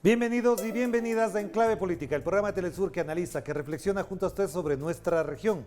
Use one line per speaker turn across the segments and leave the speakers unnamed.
Bienvenidos y bienvenidas a Enclave Política, el programa de Telesur que analiza, que reflexiona junto a usted sobre nuestra región.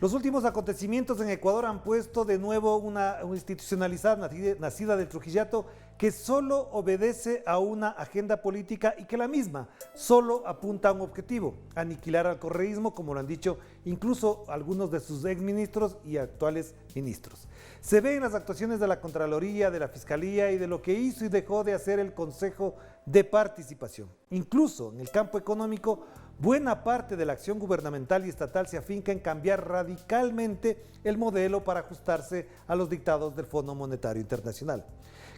Los últimos acontecimientos en Ecuador han puesto de nuevo una institucionalidad nacida del Trujillato que solo obedece a una agenda política y que la misma solo apunta a un objetivo: aniquilar al correísmo, como lo han dicho incluso algunos de sus exministros y actuales ministros. Se ve en las actuaciones de la Contraloría, de la Fiscalía y de lo que hizo y dejó de hacer el Consejo de Participación. Incluso en el campo económico, buena parte de la acción gubernamental y estatal se afinca en cambiar radicalmente el modelo para ajustarse a los dictados del Fondo Monetario Internacional.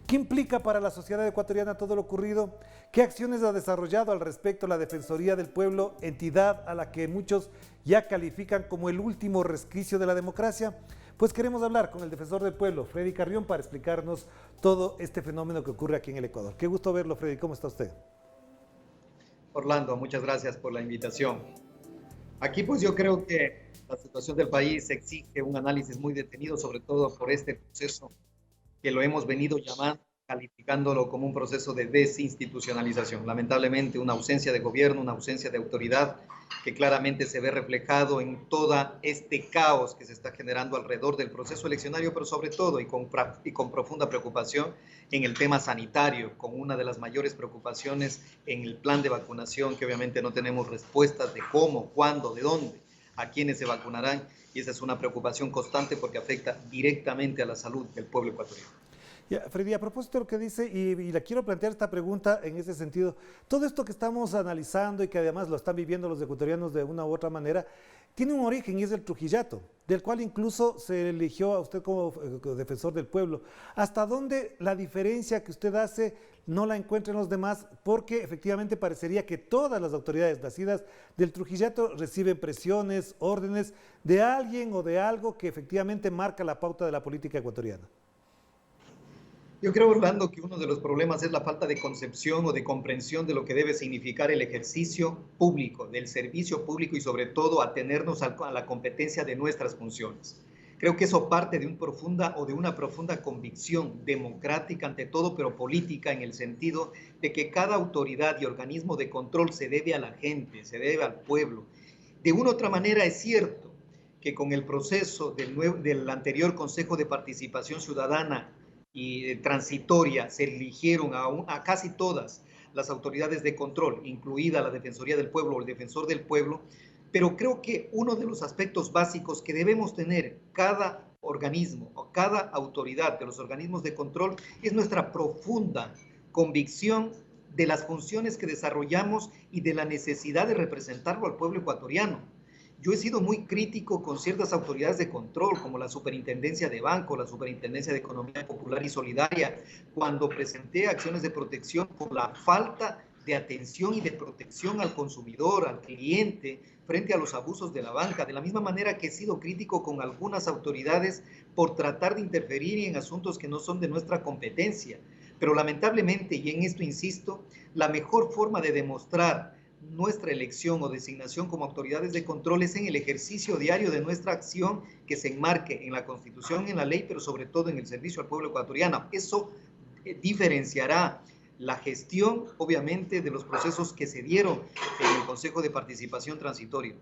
¿Qué implica para la sociedad ecuatoriana todo lo ocurrido? ¿Qué acciones ha desarrollado al respecto la Defensoría del Pueblo, entidad a la que muchos ya califican como el último resquicio de la democracia? Pues queremos hablar con el defensor del pueblo, Freddy Carrión, para explicarnos todo este fenómeno que ocurre aquí en el Ecuador. Qué gusto verlo, Freddy. ¿Cómo está usted?
Orlando, muchas gracias por la invitación. Aquí pues yo creo que la situación del país exige un análisis muy detenido, sobre todo por este proceso que lo hemos venido llamando, calificándolo como un proceso de desinstitucionalización. Lamentablemente una ausencia de gobierno, una ausencia de autoridad que claramente se ve reflejado en todo este caos que se está generando alrededor del proceso eleccionario, pero sobre todo y con profunda preocupación en el tema sanitario, con una de las mayores preocupaciones en el plan de vacunación, que obviamente no tenemos respuestas de cómo, cuándo, de dónde, a quiénes se vacunarán, y esa es una preocupación constante porque afecta directamente a la salud del pueblo ecuatoriano.
Ya, Freddy, a propósito de lo que dice, y le quiero plantear esta pregunta en ese sentido, todo esto que estamos analizando y que además lo están viviendo los ecuatorianos de una u otra manera, tiene un origen y es el Trujillato, del cual incluso se eligió a usted como defensor del pueblo. ¿Hasta dónde la diferencia que usted hace no la encuentra en los demás? Porque efectivamente parecería que todas las autoridades nacidas del Trujillato reciben presiones, órdenes de alguien o de algo que efectivamente marca la pauta de la política ecuatoriana.
Yo creo, Orlando, que uno de los problemas es la falta de concepción o de comprensión de lo que debe significar el ejercicio público, del servicio público y sobre todo atenernos a la competencia de nuestras funciones. Creo que eso parte de una profunda convicción democrática ante todo, pero política, en el sentido de que cada autoridad y organismo de control se debe a la gente, se debe al pueblo. De una u otra manera es cierto que con el proceso del anterior Consejo de Participación Ciudadana y transitoria se eligieron a casi todas las autoridades de control, incluida la Defensoría del Pueblo o el Defensor del Pueblo, pero creo que uno de los aspectos básicos que debemos tener cada organismo o cada autoridad de los organismos de control es nuestra profunda convicción de las funciones que desarrollamos y de la necesidad de representarlo al pueblo ecuatoriano. Yo he sido muy crítico con ciertas autoridades de control, como la Superintendencia de Banco, la Superintendencia de Economía Popular y Solidaria, cuando presenté acciones de protección por la falta de atención y de protección al consumidor, al cliente, frente a los abusos de la banca. De la misma manera que he sido crítico con algunas autoridades por tratar de interferir en asuntos que no son de nuestra competencia. Pero lamentablemente, y en esto insisto, la mejor forma de demostrar nuestra elección o designación como autoridades de control es en el ejercicio diario de nuestra acción que se enmarque en la Constitución, en la ley, pero sobre todo en el servicio al pueblo ecuatoriano. Eso diferenciará la gestión, obviamente, de los procesos que se dieron en el Consejo de Participación Transitorio.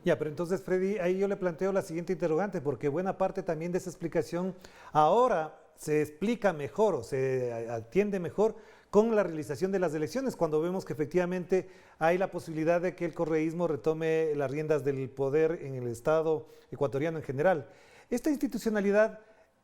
Ya, pero entonces, Freddy, ahí yo le planteo la siguiente interrogante, porque buena parte también de esa explicación ahora se explica mejor o se atiende mejor con la realización de las elecciones, cuando vemos que efectivamente hay la posibilidad de que el correísmo retome las riendas del poder en el Estado ecuatoriano en general. Esta institucionalidad,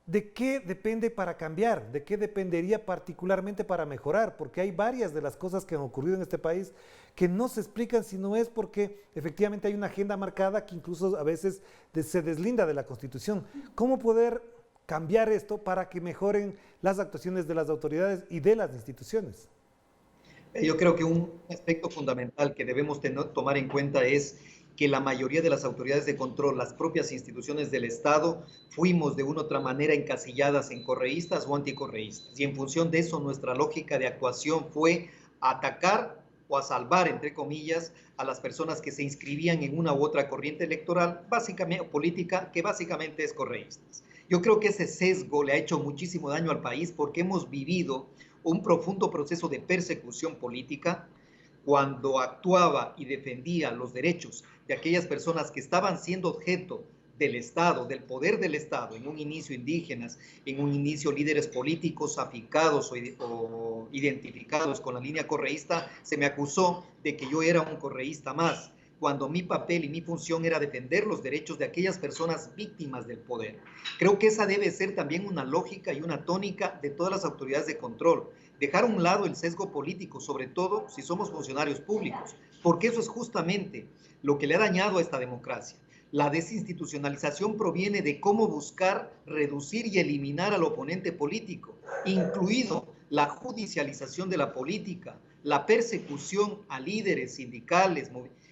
¿de qué depende para cambiar? ¿De qué dependería particularmente para mejorar? Porque hay varias de las cosas que han ocurrido en este país que no se explican si no es porque efectivamente hay una agenda marcada que incluso a veces se deslinda de la Constitución. ¿Cómo poder cambiar esto para que mejoren las actuaciones de las autoridades y de las instituciones?
Yo creo que un aspecto fundamental que debemos tomar en cuenta es que la mayoría de las autoridades de control, las propias instituciones del Estado, fuimos de una u otra manera encasilladas en correístas o anticorreístas. Y en función de eso, nuestra lógica de actuación fue atacar o a salvar, entre comillas, a las personas que se inscribían en una u otra corriente electoral, básicamente política, que básicamente es correístas. Yo creo que ese sesgo le ha hecho muchísimo daño al país porque hemos vivido un profundo proceso de persecución política cuando actuaba y defendía los derechos de aquellas personas que estaban siendo objeto del Estado, del poder del Estado, en un inicio indígenas, en un inicio líderes políticos afincados o identificados con la línea correísta, se me acusó de que yo era un correísta más, cuando mi papel y mi función era defender los derechos de aquellas personas víctimas del poder. Creo que esa debe ser también una lógica y una tónica de todas las autoridades de control. Dejar a un lado el sesgo político, sobre todo si somos funcionarios públicos, porque eso es justamente lo que le ha dañado a esta democracia. La desinstitucionalización proviene de cómo buscar reducir y eliminar al oponente político, incluido la judicialización de la política, la persecución a líderes sindicales,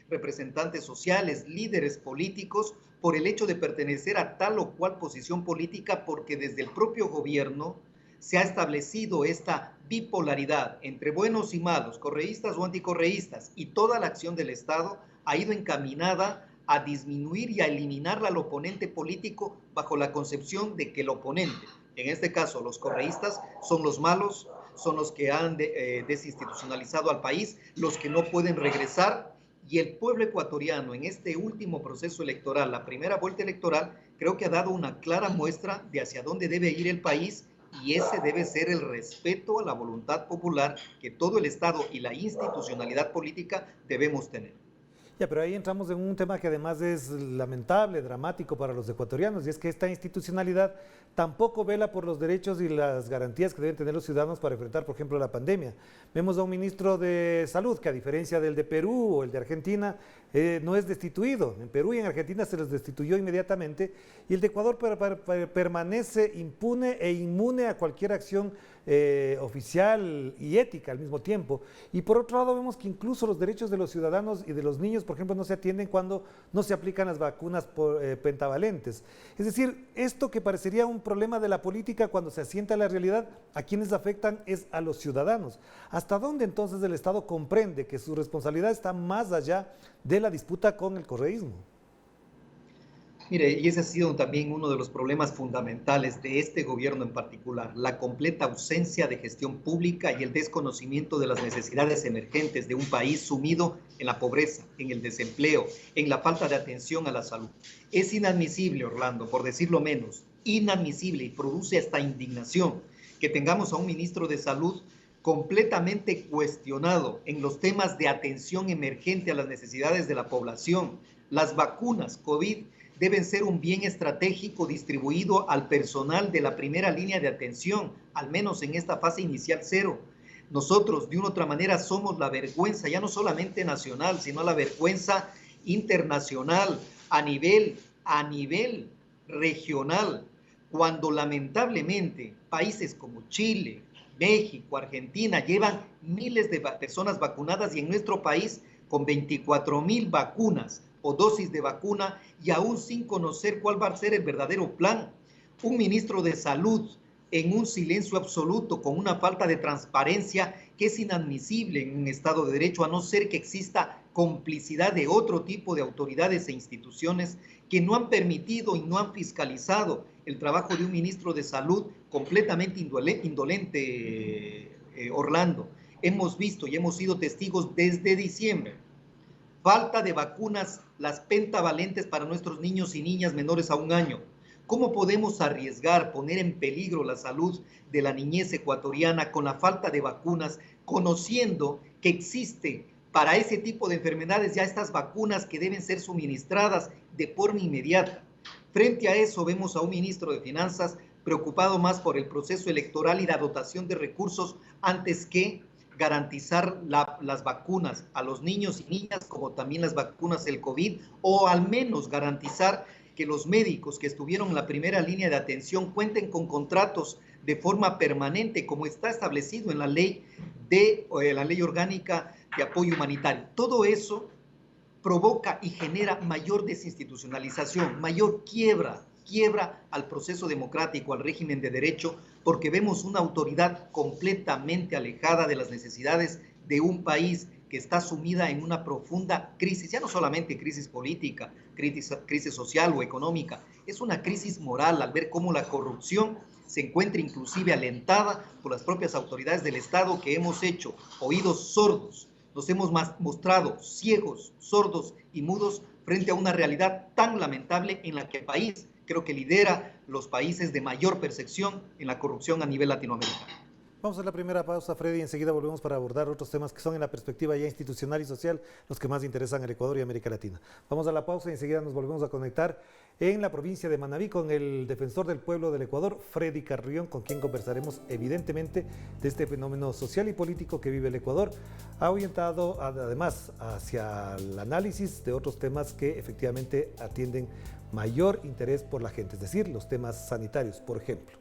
representantes sociales, líderes políticos, por el hecho de pertenecer a tal o cual posición política, porque desde el propio gobierno se ha establecido esta bipolaridad entre buenos y malos, correístas o anticorreístas, y toda la acción del Estado ha ido encaminada a disminuir y a eliminar al oponente político bajo la concepción de que el oponente, en este caso los correístas, son los malos, son los que han desinstitucionalizado al país, los que no pueden regresar, y el pueblo ecuatoriano en este último proceso electoral, la primera vuelta electoral, creo que ha dado una clara muestra de hacia dónde debe ir el país, y ese debe ser el respeto a la voluntad popular que todo el Estado y la institucionalidad política debemos tener.
Ya, pero ahí entramos en un tema que además es lamentable, dramático para los ecuatorianos, y es que esta institucionalidad tampoco vela por los derechos y las garantías que deben tener los ciudadanos para enfrentar, por ejemplo, la pandemia. Vemos a un ministro de Salud que, a diferencia del de Perú o el de Argentina, no es destituido. En Perú y en Argentina se les destituyó inmediatamente, y el de Ecuador permanece impune e inmune a cualquier acción oficial y ética al mismo tiempo. Y por otro lado vemos que incluso los derechos de los ciudadanos y de los niños, por ejemplo, no se atienden cuando no se aplican las vacunas pentavalentes. Es decir, esto que parecería un problema de la política, cuando se asienta la realidad, a quienes afectan es a los ciudadanos. ¿Hasta dónde entonces el Estado comprende que su responsabilidad está más allá de la disputa con el correísmo?
Mire, y ese ha sido también uno de los problemas fundamentales de este gobierno en particular, la completa ausencia de gestión pública y el desconocimiento de las necesidades emergentes de un país sumido en la pobreza, en el desempleo, en la falta de atención a la salud. Es inadmisible, Orlando, por decirlo menos, inadmisible, y produce hasta indignación que tengamos a un ministro de Salud completamente cuestionado en los temas de atención emergente a las necesidades de la población. Las vacunas COVID deben ser un bien estratégico distribuido al personal de la primera línea de atención, al menos en esta fase inicial cero. Nosotros, de una u otra manera, somos la vergüenza, ya no solamente nacional, sino la vergüenza internacional, a nivel regional, cuando lamentablemente países como Chile, México, Argentina llevan miles de personas vacunadas, y en nuestro país con 24,000 vacunas o dosis de vacuna, y aún sin conocer cuál va a ser el verdadero plan. Un ministro de Salud en un silencio absoluto, con una falta de transparencia que es inadmisible en un Estado de Derecho, a no ser que exista complicidad de otro tipo de autoridades e instituciones que no han permitido y no han fiscalizado el trabajo de un ministro de Salud completamente indolente, Orlando. Hemos visto y hemos sido testigos desde diciembre. Falta de vacunas, las pentavalentes para nuestros niños y niñas menores a 1 año. ¿Cómo podemos arriesgar, poner en peligro la salud de la niñez ecuatoriana con la falta de vacunas, conociendo que existe para ese tipo de enfermedades ya estas vacunas que deben ser suministradas de forma inmediata? Frente a eso vemos a un ministro de Finanzas preocupado más por el proceso electoral y la dotación de recursos antes que garantizar las vacunas a los niños y niñas, como también las vacunas del COVID, o al menos garantizar que los médicos que estuvieron en la primera línea de atención cuenten con contratos de forma permanente, como está establecido en la ley orgánica de apoyo humanitario. Todo eso provoca y genera mayor desinstitucionalización, mayor quiebra al proceso democrático, al régimen de derecho, porque vemos una autoridad completamente alejada de las necesidades de un país que está sumida en una profunda crisis, ya no solamente crisis política, crisis social o económica, es una crisis moral al ver cómo la corrupción se encuentra inclusive alentada por las propias autoridades del Estado, que hemos hecho oídos sordos, nos hemos mostrado ciegos, sordos y mudos frente a una realidad tan lamentable en la que el país creo que lidera los países de mayor percepción en la corrupción a nivel latinoamericano.
Vamos a la primera pausa, Freddy, y enseguida volvemos para abordar otros temas que son en la perspectiva ya institucional y social los que más interesan al Ecuador y América Latina. Vamos a la pausa y enseguida nos volvemos a conectar en la provincia de Manabí con el defensor del pueblo del Ecuador, Freddy Carrión, con quien conversaremos evidentemente de este fenómeno social y político que vive el Ecuador, orientado además hacia el análisis de otros temas que efectivamente atienden mayor interés por la gente, es decir, los temas sanitarios, por ejemplo.